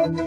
திருமணம்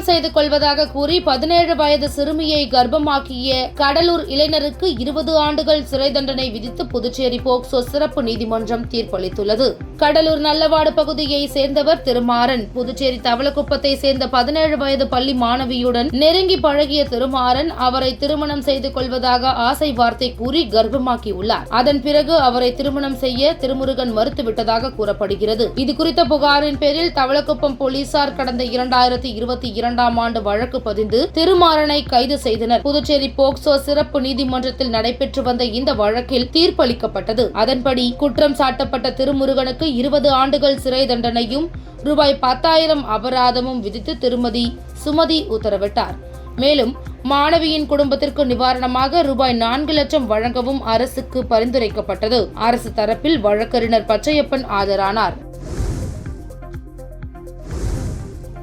செய்து கொள்வதாக கூறி 17 வயது சிறுமியை கர்ப்பமாக்கிய கடலூர் இளைஞருக்கு 20 ஆண்டுகள் சிறை தண்டனை விதித்து புதுச்சேரி போக்சோ சிறப்பு நீதிமன்றம் தீர்ப்பளித்துள்ளது. கடலூர் நல்லவாடு பகுதியை சேர்ந்தவர் திருமாறன். புதுச்சேரி தவளக்குப்பத்தை சேர்ந்த 17 வயது பள்ளி மாணவியுடன் நெருங்கி பழகிய திருமாறன் அவரை திருமணம் செய்து கொள்வதாக ஆசை வார்த்தை கூறி கர்ப்பமாக்கியுள்ளார். அதன் பிறகு அவரை திருமணம் செய்ய திருமுருகன் மறுத்துவிட்டதாக கூறப்படுகிறது. இதுகுறித்த புகாரின் பேரில் தவளக்குப்பம் போலீசார் கடந்த 2022ஆம் ஆண்டு வழக்கு பதிந்து திருமாறனை கைது செய்தனர். புதுச்சேரி போக்சோ சிறப்பு நீதிமன்றத்தில் நடைபெற்று வந்த இந்த வழக்கில் தீர்ப்பளிக்கப்பட்டது. அதன்படி குற்றம் சாட்டப்பட்ட திருமுருகனுக்கு 20 ஆண்டுகள் சிறை தண்டனையும் ரூபாய் 10,000 அபராதமும் விதித்து திருமதி சுமதி உத்தரவிட்டார். மேலும் மாணவியின் குடும்பத்திற்கு நிவாரணமாக ரூபாய் 4 லட்சம் வழங்கவும் அரசுக்கு பரிந்துரைக்கப்பட்டது. அரசு தரப்பில் வழக்கறிஞர் பச்சையப்பன் ஆஜரானார்.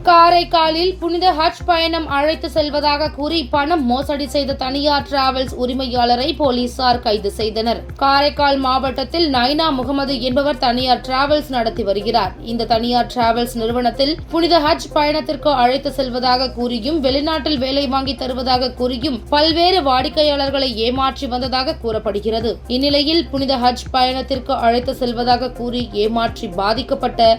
காரைக்காலில் புனித ஹஜ் பயணம் அழைத்து செல்வதாக கூறி பணம் மோசடி செய்த தனியார் டிராவல்ஸ் உரிமையாளரை போலீசார் கைது செய்தனர். காரைக்கால் மாவட்டத்தில் நைனா முகமது என்பவர் தனியார் டிராவல்ஸ் நடத்தி வருகிறார். இந்த தனியார் டிராவல்ஸ் நிறுவனத்தில் புனித ஹஜ் பயணத்திற்கு அழைத்து செல்வதாக கூறியும் வெளிநாட்டில் வேலை வாங்கி தருவதாக கூறியும் பல்வேறு வாடிக்கையாளர்களை ஏமாற்றி வந்ததாக கூறப்படுகிறது. இந்நிலையில் புனித ஹஜ் பயணத்திற்கு அழைத்து செல்வதாக கூறி ஏமாற்றி பாதிக்கப்பட்ட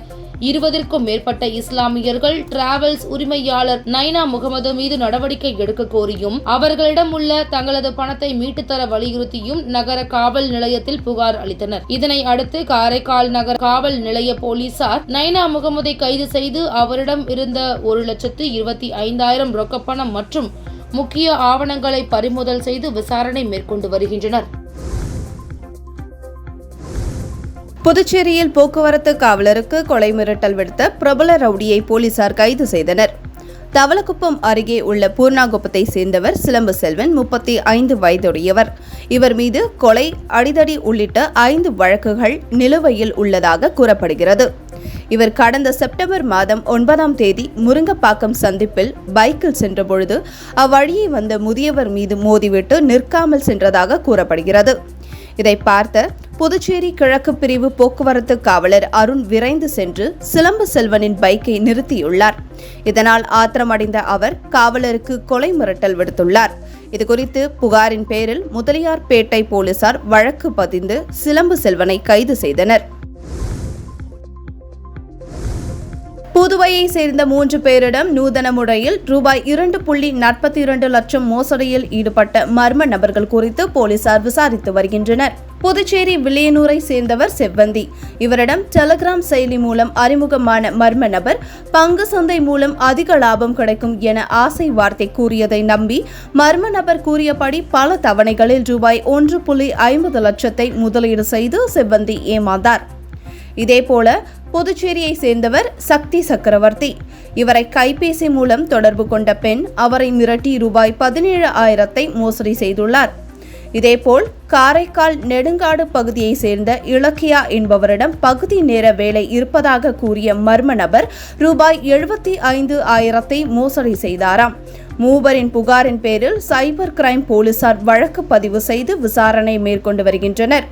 20க்கும் மேற்பட்ட இஸ்லாமியர்கள் டிராவல்ஸ் உரிமையாளர் நைனா முகமது மீது நடவடிக்கை எடுக்க கோரியும் அவர்களிடம் உள்ள தங்களது பணத்தை மீட்டு தர வலியுறுத்தியும் நகர காவல் நிலையத்தில் புகார் அளித்தனர். இதனை அடுத்து காரைக்கால் நகர காவல் நிலைய போலீசார் நைனா முகமதை கைது செய்து அவரிடம் இருந்த 1,25,000 ரொக்கப்பணம் மற்றும் முக்கிய ஆவணங்களை பறிமுதல் செய்து விசாரணை மேற்கொண்டு வருகின்றனர். புதுச்சேரியில் போக்குவரத்து காவலருக்கு கொலை மிரட்டல் விடுத்த பிரபல ரவுடியை போலீசார் கைது செய்தனர். தவளக்குப்பம் அருகே உள்ள பூர்ணாகுப்பத்தை சேர்ந்தவர் சிலம்பு செல்வன், 35 வயதுடையவர். இவர் மீது கொலை, அடிதடி உள்ளிட்ட 5 வழக்குகள் நிலுவையில் உள்ளதாக கூறப்படுகிறது. இவர் கடந்த செப்டம்பர் மாதம் 9ஆம் தேதி முருங்கப்பாக்கம் சந்திப்பில் பைக்கில் சென்றபொழுது அவ்வழியே வந்த முதியவர் மீது மோதிவிட்டு நிற்காமல் சென்றதாக கூறப்படுகிறது. இதை பார்த்த புதுச்சேரி கிழக்கு பிரிவு போக்குவரத்து காவலர் அருண் விரைந்து சென்று சிலம்பு செல்வனின் பைக்கை நிறுத்தியுள்ளார். இதனால் ஆத்திரமடைந்த அவர் காவலருக்கு கொலை மிரட்டல் விடுத்துள்ளார். இதுகுறித்து புகாரின் பேரில் முதலியார்பேட்டை போலீசார் வழக்கு பதிந்து சிலம்பு செல்வனை கைது செய்தனர். புதுவையை சேர்ந்த 3 பேரிடம் நூதன முறையில் ரூபாய் 2.42 லட்சம் மோசடியில் ஈடுபட்ட மர்ம நபர்கள் குறித்து போலீசார் விசாரித்து வருகின்றனர். புதுச்சேரி வில்லியனூரை சேர்ந்தவர் செவ்வந்தி. இவரிடம் டெலிகிராம் செயலி மூலம் அறிமுகமான மர்ம நபர் பங்கு சந்தை மூலம் அதிக லாபம் கிடைக்கும் என ஆசை வார்த்தை கூறியதை நம்பி மர்ம நபர் கூறியபடி பல தவணைகளில் ரூபாய் 1.50 லட்சத்தை முதலீடு செய்து செவ்வந்தி ஏமாந்தார். இதேபோல புதுச்சேரியை சேர்ந்தவர் சக்தி சக்கரவர்த்தி. இவரை கைபேசி மூலம் தொடர்பு கொண்ட பெண் அவரை மிரட்டி ரூபாய் 17,000 மோசடி செய்துள்ளார். இதேபோல் காரைக்கால் நெடுங்காடு பகுதியை சேர்ந்த இலக்கியா என்பவரிடம் பகுதி நேர வேலை இருப்பதாக கூறிய மர்ம நபர் ரூபாய் 75,000 மோசடி செய்தாராம். மூவரின் புகாரின் பேரில் சைபர் கிரைம் போலீசார் வழக்கு பதிவு செய்து விசாரணை மேற்கொண்டு வருகின்றனர்.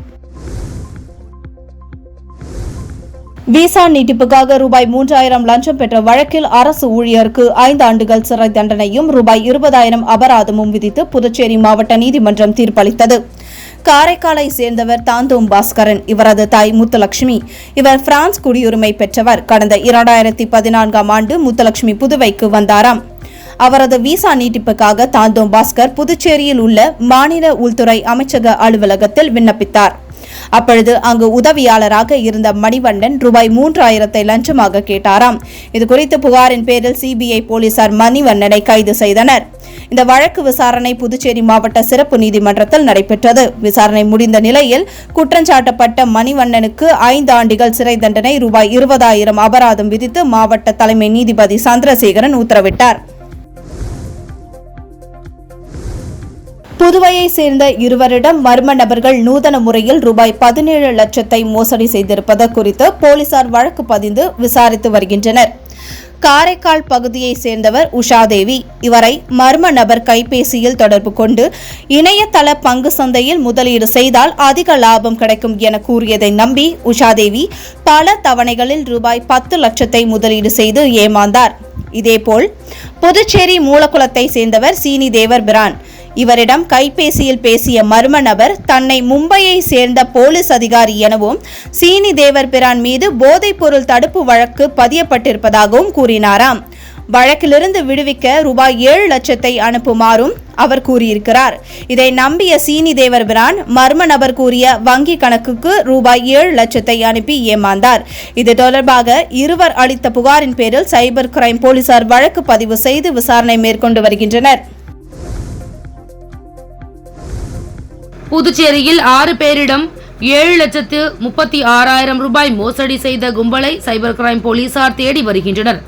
விசா நீட்டிப்புக்காக ரூபாய் 3,000 லஞ்சம் பெற்ற வழக்கில் அரசு ஊழியருக்கு 5 ஆண்டுகள் சிறை தண்டனையும் ரூபாய் 20,000 அபராதமும் விதித்து புதுச்சேரி மாவட்ட நீதிமன்றம் தீர்ப்பளித்தது. காரைக்காலை சேர்ந்தவர் தாந்தோம் பாஸ்கரன். இவரது தாய் முத்துலட்சுமி. இவர் பிரான்ஸ் குடியுரிமை பெற்றவர். கடந்த 2014ஆம் ஆண்டு முத்துலட்சுமி புதுவைக்கு வந்தாராம். அவரது விசா நீட்டிப்புக்காக தாந்தோம் பாஸ்கர் புதுச்சேரியில் உள்ள மாநில உள்துறை அமைச்சக அலுவலகத்தில் விண்ணப்பித்தார். அப்பொழுது அங்கு உதவியாளராக இருந்த மணிவண்ணன் ரூபாய் 3,000 லஞ்சமாக கேட்டாராம். இதுகுறித்து புகாரின் பேரில் சிபிஐ போலீசார் மணிவண்ணனை கைது செய்தனர். இந்த வழக்கு விசாரணை புதுச்சேரி மாவட்ட சிறப்பு நீதிமன்றத்தில் நடைபெற்றது. விசாரணை முடிந்த நிலையில் குற்றஞ்சாட்டப்பட்ட மணிவண்ணனுக்கு 5 ஆண்டுகள் சிறை தண்டனை, ரூபாய் 20,000 அபராதம் விதித்து மாவட்ட தலைமை நீதிபதி சந்திரசேகரன் உத்தரவிட்டார். புதுவையை சேர்ந்த இருவரிடம் மர்ம நபர்கள் நூதன முறையில் ரூபாய் 17 லட்சத்தை மோசடி செய்திருப்பது குறித்து போலீசார் வழக்கு பதிந்து விசாரித்து வருகின்றனர். காரைக்கால் பகுதியை சேர்ந்தவர் உஷாதேவி. இவரை மர்ம நபர் கைபேசியில் தொடர்பு கொண்டு இணையதள பங்கு சந்தையில் முதலீடு செய்தால் அதிக லாபம் கிடைக்கும் என கூறியதை நம்பி உஷாதேவி பல தவணைகளில் ரூபாய் 10 லட்சத்தை முதலீடு செய்து ஏமாந்தார். இதேபோல் புதுச்சேரி மூலக்குளத்தை சேர்ந்தவர் சீனி தேவர் பிரான். இவரிடம் கைபேசியில் பேசிய மர்ம நபர் தன்னை மும்பையை சேர்ந்த போலீஸ் அதிகாரி எனவும் சீனி தேவர் பிரான் மீது போதைப் பொருள் தடுப்பு வழக்கு பதியப்பட்டிருப்பதாகவும் கூறினாராம். வழக்கிலிருந்து விடுவிக்க ரூபாய் 7 லட்சத்தை அனுப்புமாறும் அவர் கூறியிருக்கிறார். இதை நம்பிய சீனி தேவர் பிரான் மர்ம நபர் கூறிய வங்கி கணக்குக்கு ரூபாய் 7 லட்சத்தை அனுப்பி ஏமாந்தார். இது தொடர்பாக இருவர் அளித்த புகாரின் பேரில் சைபர் கிரைம் போலீசார் வழக்கு பதிவு செய்து விசாரணை மேற்கொண்டு வருகின்றனர். புதுச்சேரியில் 6 பேரிடம் 7,36,000 ரூபாய் மோசடி செய்த கும்பலை சைபர் கிரைம் போலீசார் தேடி வருகின்றனர்.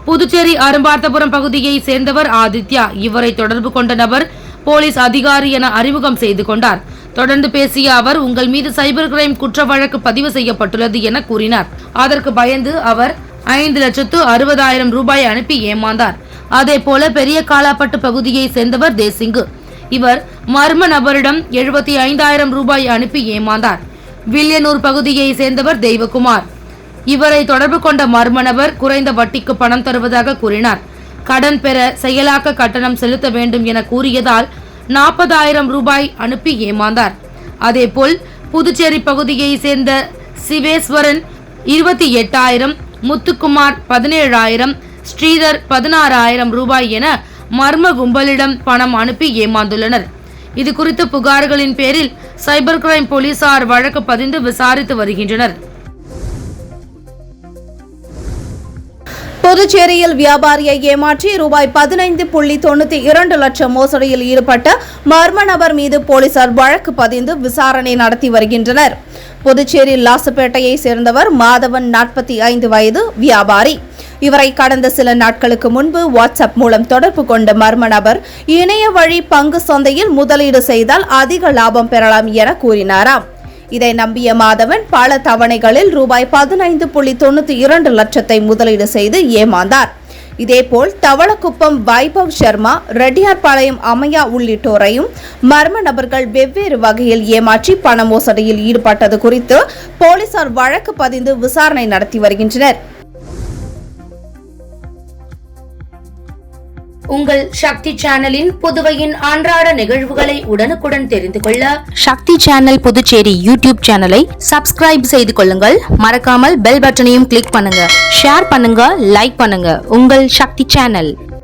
புதுச்சேரி அரும்பார்த்தபுரம் பகுதியை சேர்ந்தவர் ஆதித்யா. இவரை தொடர்பு கொண்ட நபர் போலீஸ் அதிகாரி என அறிமுகம் செய்து கொண்டார். தொடர்ந்து பேசிய அவர், உங்கள் மீது சைபர் கிரைம் குற்ற வழக்கு பதிவு செய்யப்பட்டுள்ளது என கூறினார். அதற்கு பயந்து அவர் 5,60,000 ரூபாய் அனுப்பி ஏமாந்தார். அதேபோல பெரிய காலாப்பட்டு பகுதியை சேர்ந்தவர் தேசிங்கு. இவர் மர்ம நபரிடம் 75,000 ரூபாய் அனுப்பி ஏமாந்தார். வில்லியனூர் பகுதியை சேர்ந்தவர் தெய்வகுமார். இவரை தொடர்பு கொண்ட மர்ம நபர் குறைந்த வட்டிக்கு பணம் தருவதாக கூறினார். கடன் பெற செயலாக்க கட்டணம் செலுத்த வேண்டும் என கூறியதால் 40,000 ரூபாய் அனுப்பி ஏமாந்தார். அதேபோல் புதுச்சேரி பகுதியை சேர்ந்த சிவேஸ்வரன் 28,000, முத்துக்குமார் 17,000, ஸ்ரீதர் 16,000 ரூபாய் என மர்ம கும்பலிடம் பணம் அனுப்பி ஏமாந்துள்ளனர். இது குறித்து புகார்களின் பேரில் சைபர் கிரைம் போலீசார் வழக்கு பதிந்து விசாரித்து வருகின்றனர். புதுச்சேரியில் வியாபாரியை ஏமாற்றி ரூபாய் 15.92 லட்சம் மோசடியில் ஈடுபட்ட மர்ம நபர் மீது போலீசார் வழக்கு பதிந்து விசாரணை நடத்தி வருகின்றனர். புதுச்சேரி லாசுப்பேட்டையை சேர்ந்தவர் மாதவன், 45 வயது, வியாபாரி. இவரை கடந்த சில நாட்களுக்கு முன்பு வாட்ஸ்அப் மூலம் தொடர்பு கொண்ட மர்ம நபர் இணைய வழி பங்கு சந்தையில் முதலீடு செய்தால் அதிக லாபம் பெறலாம் என கூறினாராம். இதை நம்பிய மாதவன் பல தவணைகளில் ரூபாய் 15.92 லட்சத்தை முதலீடு செய்து ஏமாந்தார். இதேபோல் தவளக்குப்பம் வைபவ் சர்மா, ரெட்டியார்பாளையம் அம்மையா உள்ளிட்டோரையும் மர்ம நபர்கள் வெவ்வேறு வகையில் ஏமாற்றி பண மோசடியில் ஈடுபட்டது குறித்து போலீசார் வழக்கு பதிந்து விசாரணை நடத்தி வருகின்றனர். உங்கள் சக்தி சேனலின் புதுவையின் அன்றாட நிகழ்வுகளை உடனுக்குடன் தெரிந்து கொள்ள சக்தி சேனல் புதுச்சேரி யூடியூப் சேனலை சப்ஸ்கிரைப் செய்து கொள்ளுங்கள். மறக்காமல் பெல் பட்டனையும் கிளிக் பண்ணுங்க. ஷேர் பண்ணுங்க, லைக் பண்ணுங்க. உங்கள் சக்தி சேனல்.